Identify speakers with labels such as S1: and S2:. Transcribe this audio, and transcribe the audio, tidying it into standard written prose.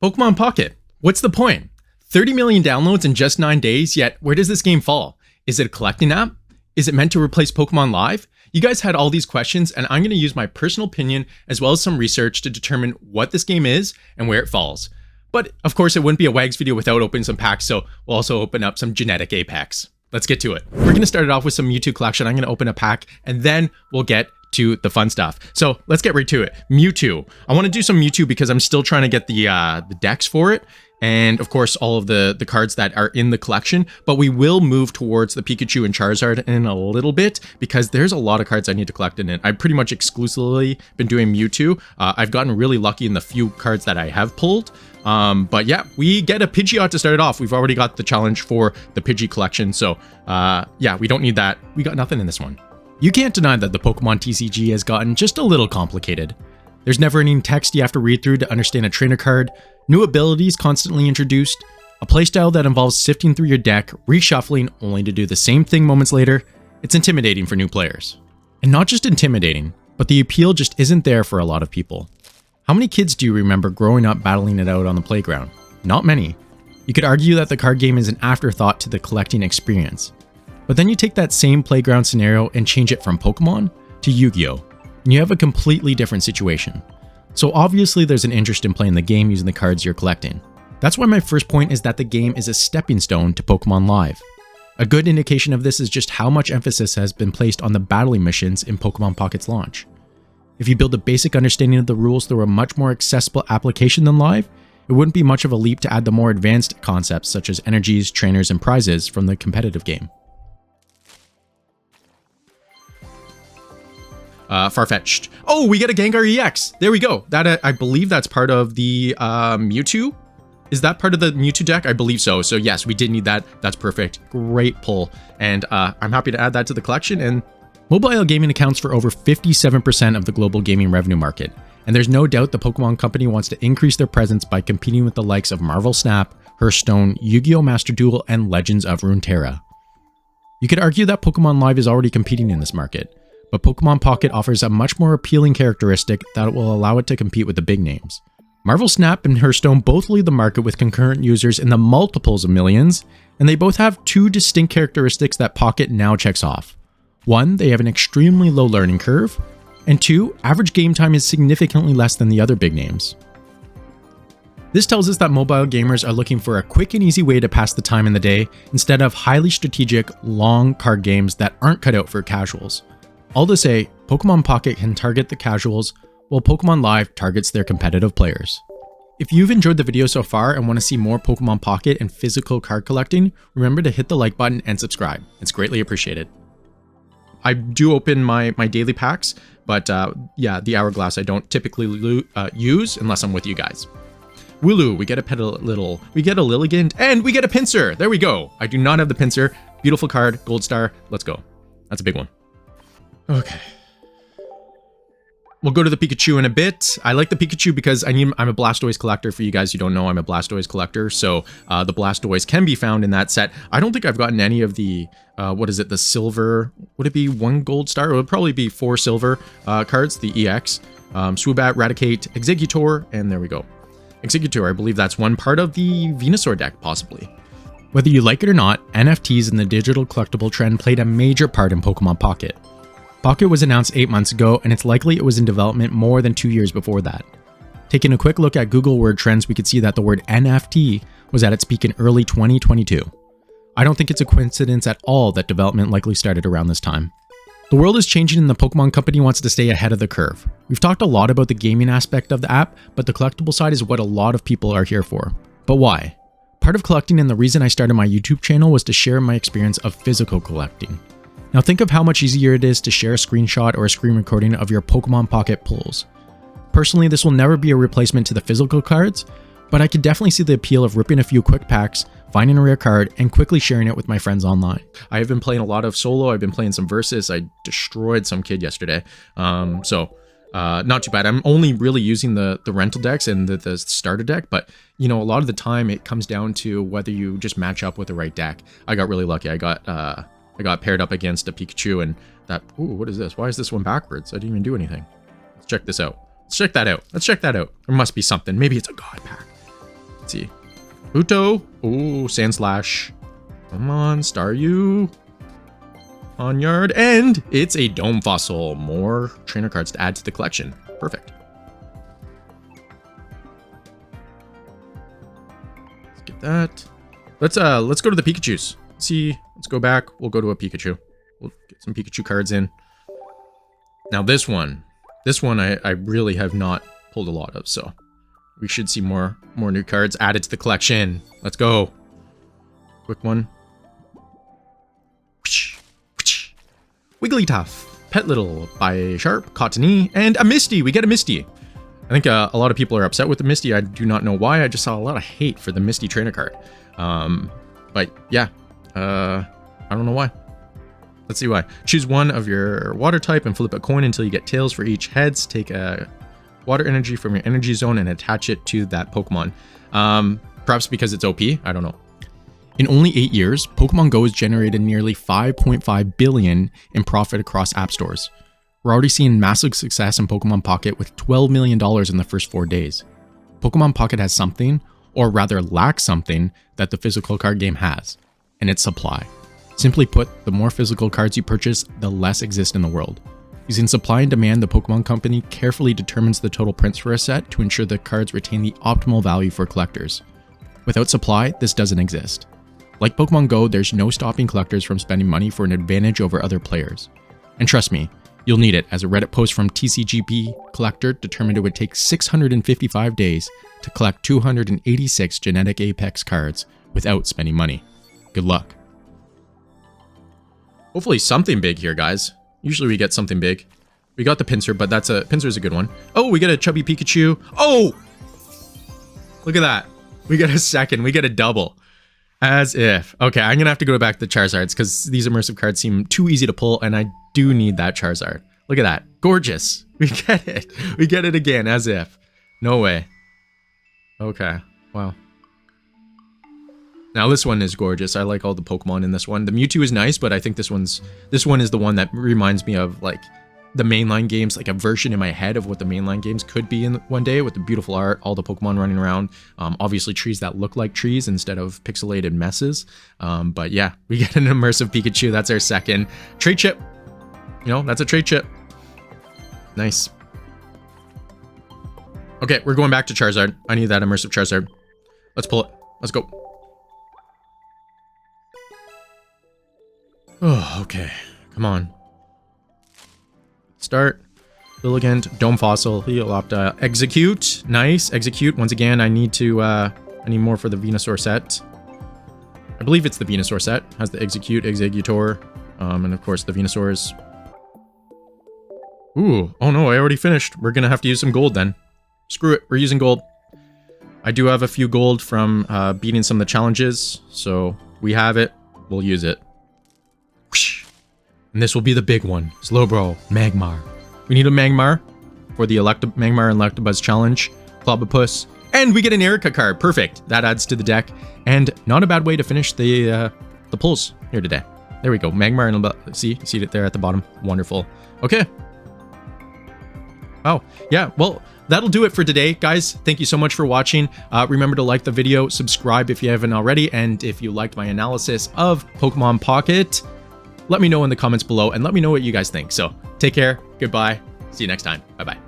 S1: Pokemon Pocket. What's the point? 30 million downloads in just 9 days, yet where does this game fall? Is it a collecting app? Is it meant to replace Pokemon Live? You guys had all these questions, and I'm going to use my personal opinion as well as some research to determine what this game is and where it falls. But of course, it wouldn't be a WAGS video without opening some packs, so we'll also open up some genetic Apex. Let's get to it. We're going to start it off with some Mewtwo collection. I'm going to open a pack, and then we'll get to the fun stuff. So let's get right to it. Mewtwo. I want to do some Mewtwo because I'm still trying to get the decks for it. And of course, all of the cards that are in the collection, but we will move towards the Pikachu and Charizard in a little bit because there's a lot of cards I need to collect in it. I've pretty much exclusively been doing Mewtwo. I've gotten really lucky in the few cards that I have pulled. But yeah, we get a Pidgeot to start it off. We've already got the challenge for the Pidgey collection. So yeah, we don't need that. We got nothing in this one. You can't deny that the Pokemon TCG has gotten just a little complicated. There's never-ending text you have to read through to understand a trainer card, new abilities constantly introduced, a playstyle that involves sifting through your deck, reshuffling only to do the same thing moments later. It's intimidating for new players. And not just intimidating, but the appeal just isn't there for a lot of people. How many kids do you remember growing up battling it out on the playground? Not many. You could argue that the card game is an afterthought to the collecting experience. But then you take that same playground scenario and change it from Pokemon to Yu-Gi-Oh! And you have a completely different situation. So obviously there's an interest in playing the game using the cards you're collecting. That's why my first point is that the game is a stepping stone to Pokemon Live. A good indication of this is just how much emphasis has been placed on the battling missions in Pokemon Pocket's launch. If you build a basic understanding of the rules through a much more accessible application than Live, it wouldn't be much of a leap to add the more advanced concepts such as energies, trainers, and prizes from the competitive game. Farfetch'd. Oh, we get a Gengar EX. There we go. That I believe that's part of the Mewtwo. Is that part of the Mewtwo deck? I believe so. So yes, we did need that. That's perfect. Great pull. And I'm happy to add that to the collection. And mobile gaming accounts for over 57% of the global gaming revenue market. And there's no doubt the Pokemon Company wants to increase their presence by competing with the likes of Marvel Snap, Hearthstone, Yu-Gi-Oh! Master Duel, and Legends of Runeterra. You could argue that Pokemon Live is already competing in this market, but Pokemon Pocket offers a much more appealing characteristic that will allow it to compete with the big names. Marvel Snap and Hearthstone both lead the market with concurrent users in the multiples of millions, and they both have two distinct characteristics that Pocket now checks off. One, they have an extremely low learning curve, and two, average game time is significantly less than the other big names. This tells us that mobile gamers are looking for a quick and easy way to pass the time in the day instead of highly strategic, long card games that aren't cut out for casuals. All to say, Pokemon Pocket can target the casuals, while Pokemon Live targets their competitive players. If you've enjoyed the video so far and want to see more Pokemon Pocket and physical card collecting, remember to hit the like button and subscribe. It's greatly appreciated. I do open my daily packs, but yeah, the Hourglass I don't typically use unless I'm with you guys. Wooloo, we get a Petilil, we get a Lilligant, and we get a Pinsir! There we go! I do not have the Pinsir. Beautiful card, Gold Star, let's go. That's a big one. Okay. We'll go to the Pikachu in a bit. I like the Pikachu because I'm a Blastoise collector. For you guys who don't know, I'm a Blastoise collector. So the Blastoise can be found in that set. I don't think I've gotten any of the, what is it, the silver, would it be 1 gold star? It would probably be 4 silver cards, the EX. Swoobat, Raticate, Exeggutor, and there we go. Exeggutor, I believe that's one part of the Venusaur deck, possibly. Whether you like it or not, NFTs and the digital collectible trend played a major part in Pokemon Pocket. Pocket was announced 8 months ago, and it's likely it was in development more than 2 years before that. Taking a quick look at Google word trends, we could see that the word NFT was at its peak in early 2022. I don't think it's a coincidence at all that development likely started around this time. The world is changing and the Pokemon Company wants to stay ahead of the curve. We've talked a lot about the gaming aspect of the app, but the collectible side is what a lot of people are here for. But why? Part of collecting and the reason I started my YouTube channel was to share my experience of physical collecting. Now think of how much easier it is to share a screenshot or a screen recording of your Pokemon Pocket pulls. Personally, this will never be a replacement to the physical cards, but I could definitely see the appeal of ripping a few quick packs, finding a rare card, and quickly sharing it with my friends online. I have been playing a lot of solo, I've been playing some versus, I destroyed some kid yesterday, not too bad. I'm only really using the rental decks and the starter deck, but you know, a lot of the time it comes down to whether you just match up with the right deck. I got really lucky. I got paired up against a Pikachu and that, ooh, what is this? Why is this one backwards? I didn't even do anything. Let's check this out. Let's check that out. Let's check that out. There must be something. Maybe it's a god pack. Let's see. Uto. Oh, Sandslash. Come on, Staryu. On yard. And it's a Dome Fossil. More trainer cards to add to the collection. Perfect. Let's get that. Let's go to the Pikachus. Let's go back. We'll go to a Pikachu. We'll get some Pikachu cards in. Now this one I really have not pulled a lot of, so we should see more new cards added to the collection. Let's go. Quick one. Wigglytuff, Petlittle by Sharp, Cottony, and a Misty. We get a Misty. I think a lot of people are upset with the Misty. I do not know why. I just saw a lot of hate for the Misty trainer card. But yeah, I don't know why. Let's see why. Choose one of your water type and flip a coin until you get tails for each heads. Take a water energy from your energy zone and attach it to that Pokemon. Perhaps because it's OP, I don't know. In only 8 years, Pokemon Go has generated nearly $5.5 billion in profit across app stores. We're already seeing massive success in Pokemon Pocket with $12 million in the first 4 days. Pokemon Pocket has something, or rather lacks something, that the physical card game has, and it's supply. Simply put, the more physical cards you purchase, the less exist in the world. Using supply and demand, the Pokemon Company carefully determines the total prints for a set to ensure the cards retain the optimal value for collectors. Without supply, this doesn't exist. Like Pokemon Go, there's no stopping collectors from spending money for an advantage over other players. And trust me, you'll need it, as a Reddit post from TCGP Collector determined it would take 655 days to collect 286 genetic Apex cards without spending money. Good luck. Hopefully something big here, guys. Usually we get something big. We got the Pinsir, but Pinsir's a good one. Oh, we get a chubby Pikachu. Oh! Look at that. We get a second. We get a double. As if. Okay, I'm gonna have to go back to the Charizards because these immersive cards seem too easy to pull, and I do need that Charizard. Look at that. Gorgeous. We get it. We get it again, as if. No way. Okay. Wow. Now this one is gorgeous. I like all the Pokemon in this one. The Mewtwo is nice, but I think this one is the one that reminds me of like the mainline games, like a version in my head of what the mainline games could be in one day, with the beautiful art, all the Pokemon running around. Obviously trees that look like trees instead of pixelated messes. But yeah, we get an immersive Pikachu. That's our second trade chip. You know, that's a trade chip. Nice. Okay, we're going back to Charizard. I need that immersive Charizard. Let's pull it. Let's go. Oh, okay. Come on. Start. Lilligant. Dome Fossil. Helioptile. Execute. Nice. Execute. Once again, I need more for the Venusaur set. I believe it's the Venusaur set. Has the Execute, Executor, and of course the Venusaurs. Ooh. Oh no, I already finished. We're gonna have to use some gold then. Screw it. We're using gold. I do have a few gold from beating some of the challenges, so we have it. We'll use it. And this will be the big one. Slowbro, Magmar. We need a Magmar for the Magmar and Electabuzz challenge. Clobopus. And we get an Erica card. Perfect. That adds to the deck. And not a bad way to finish the pulls here today. There we go. Magmar and see it there at the bottom. Wonderful. Okay. Oh, yeah. Well, that'll do it for today, guys. Thank you so much for watching. Remember to like the video, subscribe if you haven't already, and if you liked my analysis of Pokemon Pocket, let me know in the comments below and let me know what you guys think. So take care. Goodbye. See you next time. Bye-bye.